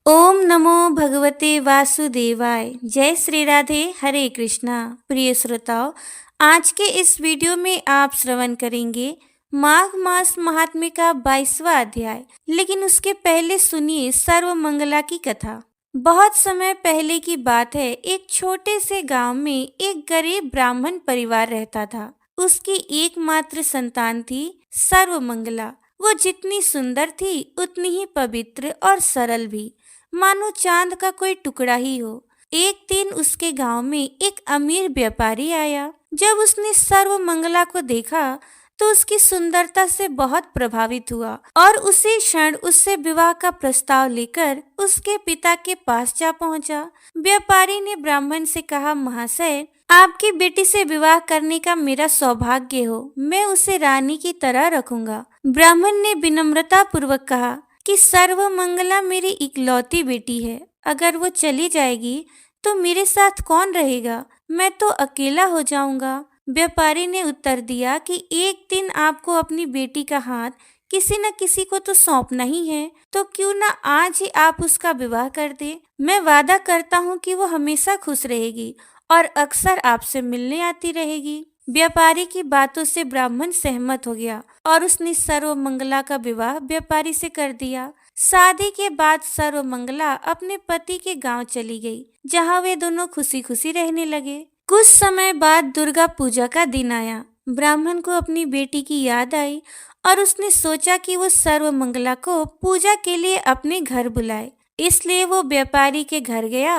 ओम नमो भगवते वासुदेवाय। जय श्री राधे, हरे कृष्णा। प्रिय श्रोताओं, आज के इस वीडियो में आप श्रवण करेंगे माघ मास महात्म्य का 22वां अध्याय। लेकिन उसके पहले सुनिए सर्व मंगला की कथा। बहुत समय पहले की बात है। एक छोटे से गांव में एक गरीब ब्राह्मण परिवार रहता था। उसकी एकमात्र संतान थी सर्वमंगला। वो जितनी सुंदर थी उतनी ही पवित्र और सरल भी, मानो चांद का कोई टुकड़ा ही हो। एक दिन उसके गांव में एक अमीर व्यापारी आया। जब उसने सर्वमंगला को देखा तो उसकी सुंदरता से बहुत प्रभावित हुआ और उसी क्षण उससे विवाह का प्रस्ताव लेकर उसके पिता के पास जा पहुंचा। व्यापारी ने ब्राह्मण से कहा, महाशय, आपकी बेटी से विवाह करने का मेरा सौभाग्य हो। मैं उसे रानी की तरह रखूंगा। ब्राह्मण ने विनम्रता पूर्वक कहा कि सर्वमंगला मेरी इकलौती बेटी है। अगर वो चली जाएगी तो मेरे साथ कौन रहेगा? मैं तो अकेला हो जाऊंगा। व्यापारी ने उत्तर दिया कि एक दिन आपको अपनी बेटी का हाथ किसी न किसी को तो सौंपना ही है, तो क्यों ना आज ही आप उसका विवाह कर दे। मैं वादा करता हूँ कि वो हमेशा खुश रहेगी और अक्सर आपसे मिलने आती रहेगी। व्यापारी की बातों से ब्राह्मण सहमत हो गया और उसने सर्वमंगला का विवाह व्यापारी से कर दिया। शादी के बाद सर्वमंगला अपने पति के गांव चली गई, जहां वे दोनों खुशी खुशी रहने लगे। कुछ समय बाद दुर्गा पूजा का दिन आया। ब्राह्मण को अपनी बेटी की याद आई और उसने सोचा कि वो सर्वमंगला को पूजा के लिए अपने घर बुलाए। इसलिए वो व्यापारी के घर गया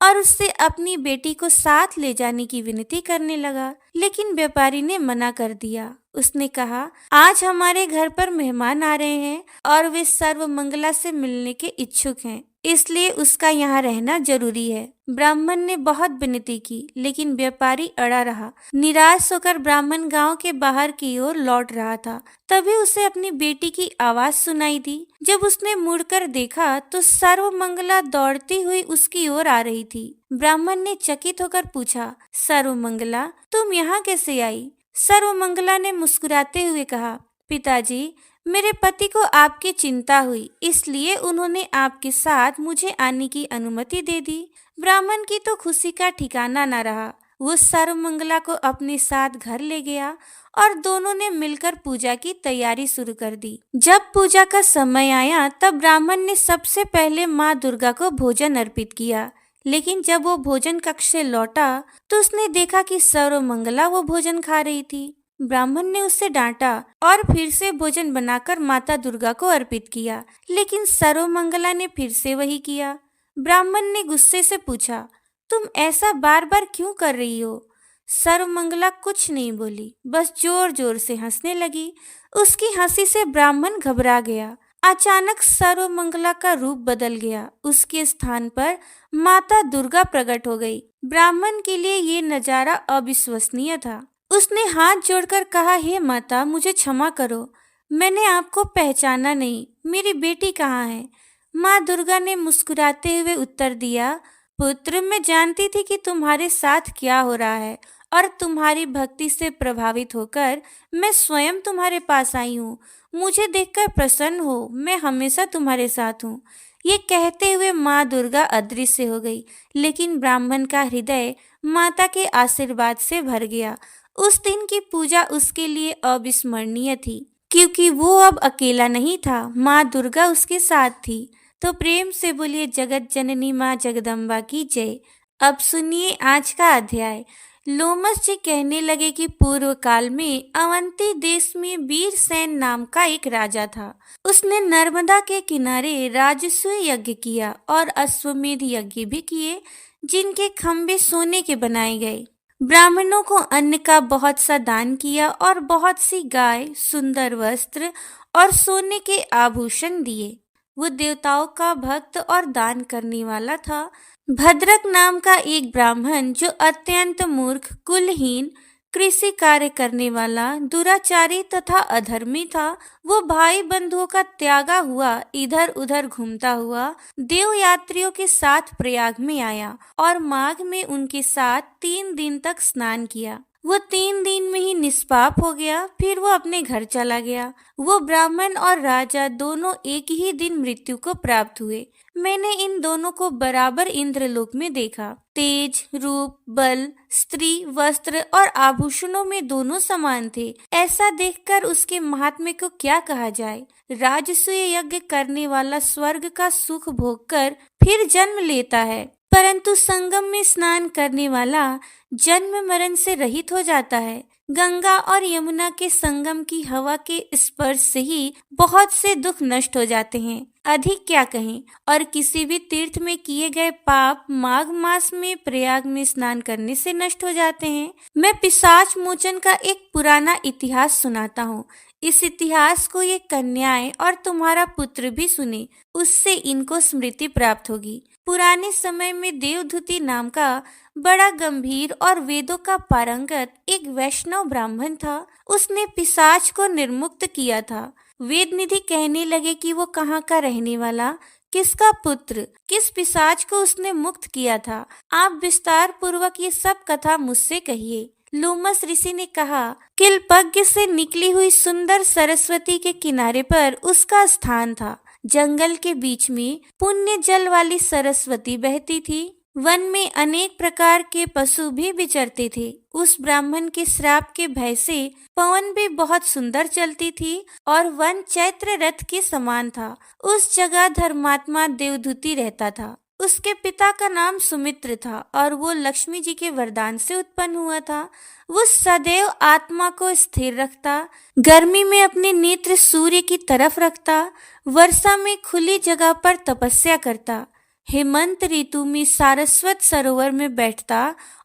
और उससे अपनी बेटी को साथ ले जाने की विनती करने लगा। लेकिन व्यापारी ने मना कर दिया। उसने कहा, आज हमारे घर पर मेहमान आ रहे हैं और वे सर्वमंगला से मिलने के इच्छुक हैं, इसलिए उसका यहाँ रहना जरूरी है। ब्राह्मण ने बहुत विनती की, लेकिन व्यापारी अड़ा रहा। निराश होकर ब्राह्मण गांव के बाहर की ओर लौट रहा था। तभी उसे अपनी बेटी की आवाज सुनाई दी। जब उसने मुड़कर देखा तो सर्वमंगला दौड़ती हुई उसकी ओर आ रही थी। ब्राह्मण ने चकित होकर पूछा, सर्वमंगला, तुम यहाँ कैसे आई? सर्वमंगला ने मुस्कुराते हुए कहा, पिताजी, मेरे पति को आपकी चिंता हुई, इसलिए उन्होंने आपके साथ मुझे आने की अनुमति दे दी। ब्राह्मण की तो खुशी का ठिकाना न रहा। वो सर्वमंगला को अपने साथ घर ले गया और दोनों ने मिलकर पूजा की तैयारी शुरू कर दी। जब पूजा का समय आया तब ब्राह्मण ने सबसे पहले माँ दुर्गा को भोजन अर्पित किया। लेकिन जब वो भोजन कक्ष से लौटा तो उसने देखा कि सर्वमंगला वो भोजन खा रही थी। ब्राह्मण ने उससे डांटा और फिर से भोजन बनाकर माता दुर्गा को अर्पित किया, लेकिन सर्वमंगला ने फिर से वही किया। ब्राह्मण ने गुस्से से पूछा, तुम ऐसा बार बार क्यों कर रही हो? सर्वमंगला कुछ नहीं बोली, बस जोर जोर से हंसने लगी। उसकी हंसी से ब्राह्मण घबरा गया। अचानक सर्वमंगला का रूप बदल गया। उसके स्थान पर माता दुर्गा प्रकट हो गई। ब्राह्मण के लिए ये नजारा अविश्वसनीय था। उसने हाथ जोड़कर कहा, हे माता, मुझे क्षमा करो, मैंने आपको पहचाना नहीं। मेरी बेटी कहाँ है? माँ दुर्गा ने मुस्कुराते हुए उत्तर दिया, पुत्र, मैं जानती थी कि तुम्हारे साथ क्या हो रहा है और तुम्हारी भक्ति से प्रभावित होकर मैं स्वयं तुम्हारे पास आई हूँ। मुझे देखकर प्रसन्न हो, मैं हमेशा तुम्हारे साथ हूँ। ये कहते हुए माँ दुर्गा अदृश्य हो गई, लेकिन ब्राह्मण का हृदय माता के आशीर्वाद से भर गया। उस दिन की पूजा उसके लिए अविस्मरणीय थी, क्योंकि वो अब अकेला नहीं था, माँ दुर्गा उसके साथ थी। तो प्रेम से बोलिए जगत जननी माँ जगदम्बा की जय। अब सुनिए आज का अध्याय। लोमस जी कहने लगे कि पूर्व काल में अवंती देश में वीरसेन नाम का एक राजा था। उसने नर्मदा के किनारे राजसूय यज्ञ किया और अश्वमेध यज्ञ भी किए, जिनके खंभे सोने के बनाए गए। ब्राह्मणों को अन्न का बहुत सा दान किया और बहुत सी गाय, सुंदर वस्त्र और सोने के आभूषण दिए। वो देवताओं का भक्त और दान करने वाला था। भद्रक नाम का एक ब्राह्मण, जो अत्यंत मूर्ख, कुलहीन, कृषि कार्य करने वाला, दुराचारी तथा अधर्मी था, वो भाई बंधुओं का त्यागा हुआ इधर उधर घूमता हुआ देव यात्रियों के साथ प्रयाग में आया और माघ में उनके साथ 3 दिन तक स्नान किया। वो 3 दिन में ही निष्पाप हो गया। फिर वो अपने घर चला गया। वो ब्राह्मण और राजा दोनों एक ही दिन मृत्यु को प्राप्त हुए। मैंने इन दोनों को बराबर इंद्रलोक में देखा। तेज, रूप, बल, स्त्री, वस्त्र और आभूषणों में दोनों समान थे। ऐसा देखकर उसके महात्म्य को क्या कहा जाए। राजसूय यज्ञ करने वाला स्वर्ग का सुख भोगकर फिर जन्म लेता है, परंतु संगम में स्नान करने वाला जन्म मरण से रहित हो जाता है। गंगा और यमुना के संगम की हवा के स्पर्श से ही बहुत से दुख नष्ट हो जाते हैं। अधिक क्या कहें। और किसी भी तीर्थ में किए गए पाप माघ मास में प्रयाग में स्नान करने से नष्ट हो जाते हैं। मैं पिशाच मोचन का एक पुराना इतिहास सुनाता हूँ। इस इतिहास को ये कन्याएं और तुम्हारा पुत्र भी सुने, उससे इनको स्मृति प्राप्त होगी। पुराने समय में देवधूति नाम का बड़ा गंभीर और वेदों का पारंगत एक वैष्णव ब्राह्मण था। उसने पिशाच को निर्मुक्त किया था। वेद निधि कहने लगे कि वो कहाँ का रहने वाला, किसका पुत्र, किस पिशाच को उसने मुक्त किया था। आप विस्तार पूर्वक ये सब कथा मुझसे कहिए। लोमस ऋषि ने कहा, किलपज्ञ से निकली हुई सुंदर सरस्वती के किनारे पर उसका स्थान था। जंगल के बीच में पुण्य जल वाली सरस्वती बहती थी। वन में अनेक प्रकार के पशु भी विचरते थे। उस ब्राह्मण के श्राप के भय से पवन भी बहुत सुंदर चलती थी और वन चैत्र रथ के समान था। उस जगह धर्मात्मा देवधूति रहता था। उसके पिता का नाम सुमित्र था और वो लक्ष्मी जी के वरदान से उत्पन्न हुआ था। वो सदैव आत्मा को स्थिर रखता, गर्मी में अपने नेत्र सूर्य की तरफ रखता, वर्षा में खुली जगह पर तपस्या करता, हेमंत ऋतु में सारस्वत सरोवर में बैठता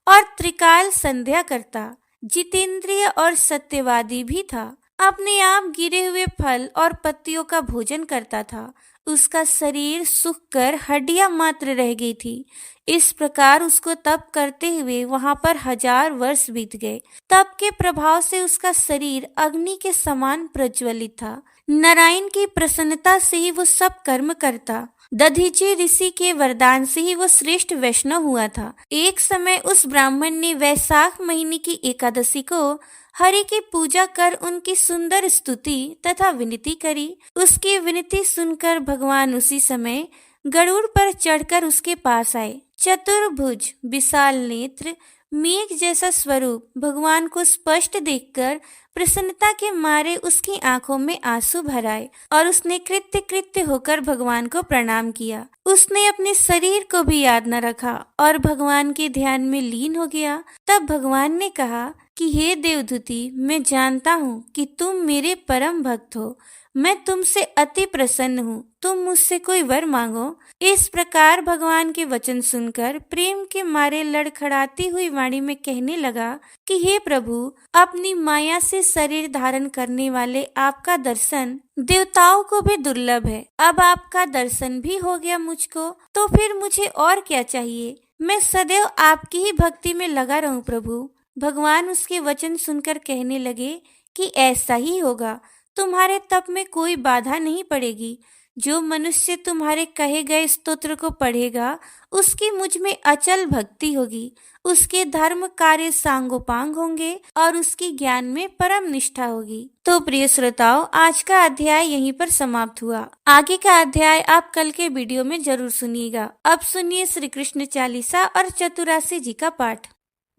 और त्रिकाल संध्या करता। जितेंद्रिय और सत्यवादी भी था। अपने आप गिरे हुए फल और पत्तियों का भोजन करता था। उसका शरीर सूख कर हड्डियां मात्र रह गई थी। इस प्रकार उसको तप करते हुए वहां पर 1000 वर्ष बीत गए। तप के प्रभाव से उसका शरीर अग्नि के समान प्रज्वलित था। नारायण की प्रसन्नता से ही वो सब कर्म करता। दधीची ऋषि के वरदान से ही वो श्रेष्ठ वैष्णव हुआ था। एक समय उस ब्राह्मण ने वैशाख महीने की एकादशी को हरि की पूजा कर उनकी सुंदर स्तुति तथा विनती करी। उसकी विनती सुनकर भगवान उसी समय गरुड़ पर चढ़कर उसके पास आए। चतुर्भुज, विशाल नेत्र, मेघ जैसा स्वरूप भगवान को स्पष्ट देखकर प्रसन्नता के मारे उसकी आंखों में आंसू भर आए और उसने कृत्य कृत्य होकर भगवान को प्रणाम किया। उसने अपने शरीर को भी याद न रखा और भगवान के ध्यान में लीन हो गया। तब भगवान ने कहा कि हे देवधूति, मैं जानता हूँ कि तुम मेरे परम भक्त हो। मैं तुमसे अति प्रसन्न हूँ। तुम मुझसे कोई वर मांगो। इस प्रकार भगवान के वचन सुनकर प्रेम के मारे लड़खड़ाती हुई वाणी में कहने लगा कि हे प्रभु, अपनी माया से शरीर धारण करने वाले आपका दर्शन देवताओं को भी दुर्लभ है। अब आपका दर्शन भी हो गया मुझको, तो फिर मुझे और क्या चाहिए। मैं सदैव आपकी ही भक्ति में लगा रहूं प्रभु। भगवान उसके वचन सुनकर कहने लगे कि ऐसा ही होगा। तुम्हारे तप में कोई बाधा नहीं पड़ेगी। जो मनुष्य तुम्हारे कहे गए स्तोत्र को पढ़ेगा, उसकी मुझ में अचल भक्ति होगी। उसके धर्म कार्य सांगोपांग होंगे और उसकी ज्ञान में परम निष्ठा होगी। तो प्रिय श्रोताओं, आज का अध्याय यहीं पर समाप्त हुआ। आगे का अध्याय आप कल के वीडियो में जरूर सुनिएगा। अब सुनिए श्री कृष्ण चालीसा और चतुरासी जी का पाठ।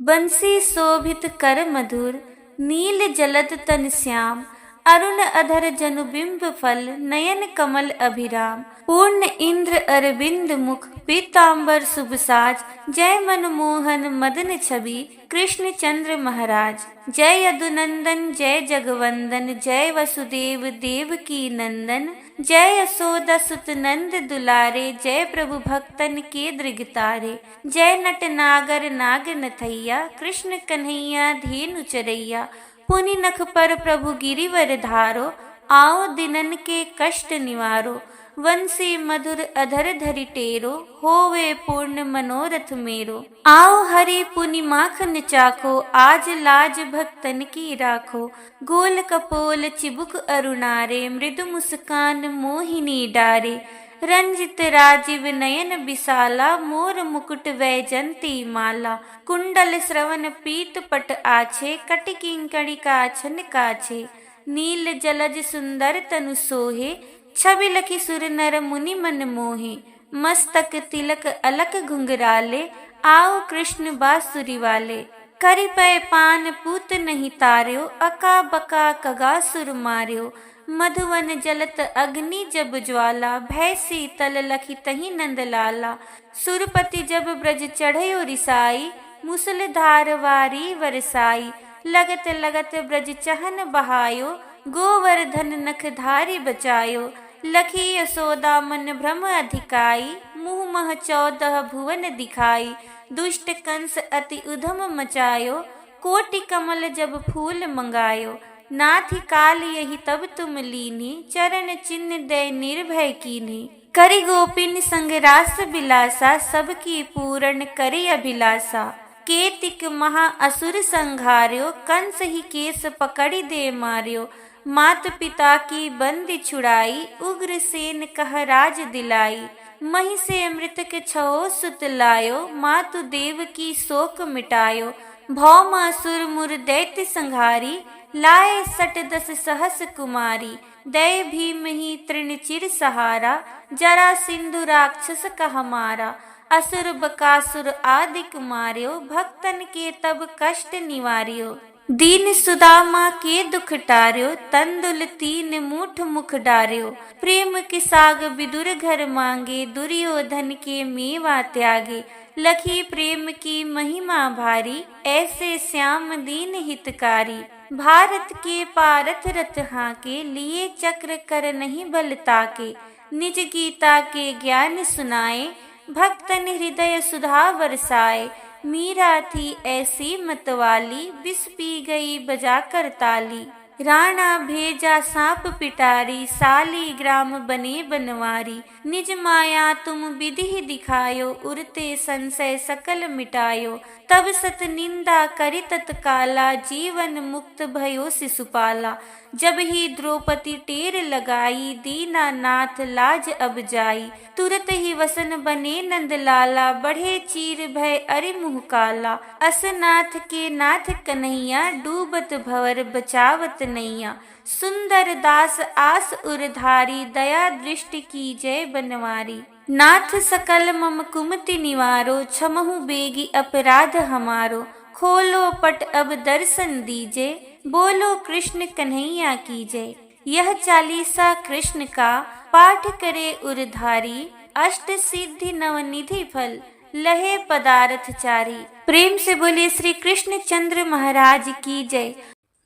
बंसी शोभित कर मधुर, नील जलद तन श्याम, अरुण अधर जनु बिंब फल, नयन कमल अभिराम, पूर्ण इंद्र अरविंद मुख, पीतांबर शुभ साज, जय मनमोहन मदन छवि, कृष्ण चंद्र महाराज। जय यदुनंदन जय जगवंदन, जय वसुदेव देव की नंदन, जय यशोदा सुत नंद दुलारे, जय प्रभु भक्तन के दृगतारे। जय नट नागर नाग नथैया, कृष्ण कन्हैया धेनु चरैया, पुनि नख पर प्रभु गिरिवर धारो, आओ दिनन के कष्ट निवारो। वंशी मधुर अधर धरि टेरो, होवे पूर्ण मनोरथ मेरो। आओ हरि पुनि माखन चाखो, आज लाज भक्तन की राखो। गोल कपोल चिबुक अरुणारे, मृदु मुस्कान मोहिनी डारे, रंजित राजीव नयन विशाला, मोर मुकुट वैजंती माला। कुंडल श्रवण पीत पट आछे, कटि किंकड़ी काछन काछे। नील जलज सुंदर तनु सोहे, छवि लखी सुर नर मुनि मन मोहे। मस्तक तिलक अलक घुंघराले, आओ कृष्ण बांसुरी वाले। करि पै पान पूत नहीं तार्यो, अका बका कगा सुर मार्यो। मधुवन जलत अग्नि जब ज्वाला, भय शीतल लखी तही नंद लाला। सुरपति जब ब्रज चढ़यो रिसाई, मुसल धार वारी वरसाई। लगत लगत ब्रज चहन बहायो, गोवर्धन नख धारी बचायो। लखी यशोदा मन भ्रम अधिकाई, मुँह मह 14 भुवन दिखाई। दुष्ट कंस अति उधम मचायो, कोटि कमल जब फूल मंगायो। नाथि काल यही तब तुम लीनी, चरण चिन्ह दे निर्भय कीन्ही। करि गोपिन संग रास बिलासा, सबकी पूर्ण करि अभिलाषा। केतिक महा असुर संघार्यो, कंस ही केस पकड़ि दे मार्यो। मात पिता की बंदी छुड़ाई, उग्र सेन कह राज दिलाई। मही से मृतक छहो सुत लायो, मातु देव की शोक मिटायो। भौमासुर मुर दैत्य संघारी, लाए 10 सहस कुमारी। दय भीम ही तृण चिर सहारा, जरा सिंधु राक्षस कह मारा। असुर बकासुर आदिक मार्यो, भक्तन के तब कष्ट निवार्यो। दीन सुदामा के दुख टार्यो, तंदुल 3 मूठ मुख डार्यो। प्रेम के साग विदुर घर मांगे, दुर्योधन के मेवा त्यागे। लखी प्रेम की महिमा भारी, ऐसे श्याम दीन हितकारी। भारत के पारथ रथ हाके, लिए चक्र कर नहीं बल ताके। निज गीता के ज्ञान सुनाए, भक्तन हृदय सुधा बरसाए। मीरा थी ऐसी मतवाली, विष पी गई बजा कर ताली। राणा भेजा सांप पिटारी, साली ग्राम बने बनवारी। निज माया तुम विधि दिखायो, उरते संशय सकल मिटायो। तब सत निंदा करि तत्काला, जीवन मुक्त भयो शिशुपाला। जब ही द्रौपदी टेर लगाई, दीनानाथ लाज अब जाई। तुरत ही वसन बने नंद लाला, बढ़े चीर भय अरि मुँह काला। असनाथ के नाथ कन्हैया, डूबत भवर बचावत नैया। सुंदर दास आस उरधारी, दया दृष्टि की जय बनवारी। नाथ सकल मम कुमति निवारो, क्षमहु बेगी अपराध हमारो। खोलो पट अब दर्शन दीजे, बोलो कृष्ण कन्हैया की जय। यह चालीसा कृष्ण का, पाठ करे उरधारी। अष्ट सिद्धि नवनिधि फल, लहे पदार्थ चारी। प्रेम से बोले श्री कृष्ण चंद्र महाराज की जय।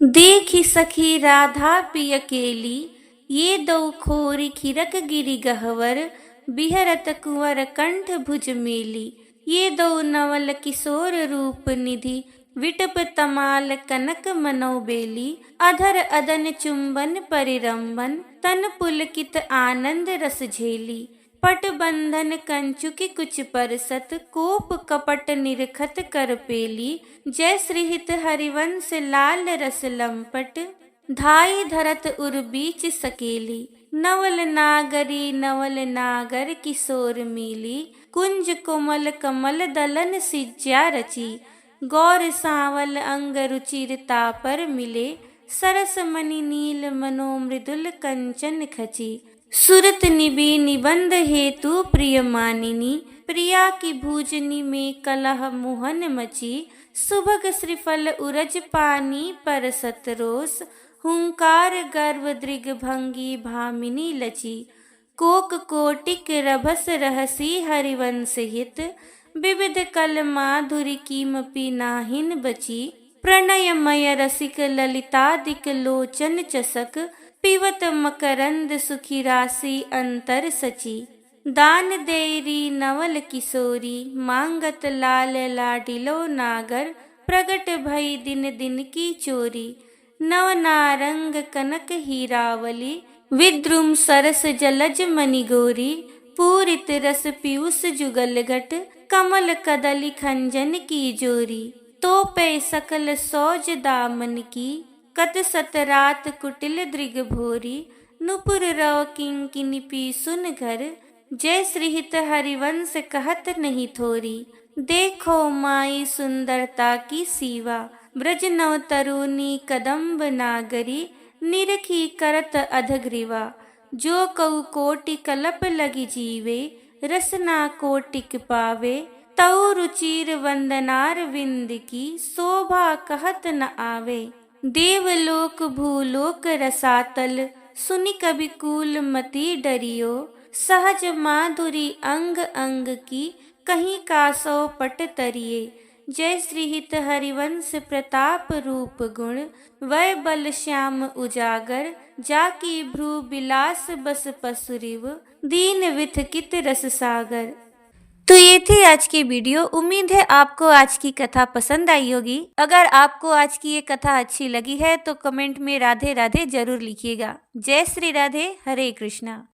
देखी सखी राधा पिय केली, ये दो खोरी खिरक गिरि गहवर। बिहरत कुंवर कंठ भुज मेली, ये दो नवल किशोर रूप निधि। विटप तमाल कनक मनोबेली, अधर अदन चुंबन परिरंबन। तन पुलकित आनंद रस झेली, पट बंधन कंचुकी कुछ परसत। कोप कपट निरखत कर पेली, जय श्रीहित हरिवंश लाल रस लंपट। धाई धरत उर बीच सकेली, नवल नागर किशोर मिली। कुंज कोमल कमल दलन सिज्या रची, गौर सांवल अंग रुचिरता पर मिले। सरस मणि नील मनो मृदुल कंचन खची, सुरत निबी निबंध हेतु प्रिय मानिनी। प्रिया की भूजनी में कलह मोहन मची, सुभग श्रीफल उरज पानी पर सतरोस। हुंकार गर्व दृग भंगी भामिनी लची, कोक कोटिक रभस रहसी हरिवंश हित। विविध कल माधुरी कीमपि नाहिन बची, प्रणयमय रसिक ललितादिक लोचन चसक। पिवत मकरंद सुखी राशि अंतर सची, दान देरी नवल किशोरी। मांगत लाल लाडिलो नागर, प्रगट भई दिन दिन की चोरी। नव नारंग कनक हीरावली, विद्रुम सरस जलज मणिगोरी। पूरित रस पीयूष जुगल घट, कमल कदली खंजन की जोरी। तो पे सकल सौज दामन की, कत सतरात कुटिल दृग भोरी। नुपुर रव किंकिनी पी सुन घर, जय श्री हित हरिवंश कहत नहीं थोरी। देखो माई सुंदरता की सीवा, ब्रज नव तरुणी कदम्ब नागरी, निरखी करत अधग्रीवा। जो कऊ कोटि कलप लगी जीवे, रसना कोटिक पावे। तऊ रुचिर वंदनार विंद की, शोभा कहत न आवे। देवलोक भूलोक रसातल, सुनि कवि कूल मति डरियो। सहज माधुरी अंग अंग की, कहीं कासो पट तरिए। जय श्री हित हरिवंश प्रताप रूप गुण, वै बल श्याम उजागर। जाकी भ्रू बिलास बस पसुरिव, दीन विथ कित रस सागर। तो ये थी आज की वीडियो। उम्मीद है आपको आज की कथा पसंद आई होगी। अगर आपको आज की ये कथा अच्छी लगी है तो कमेंट में राधे राधे जरूर लिखिएगा। जय श्री राधे, हरे कृष्णा।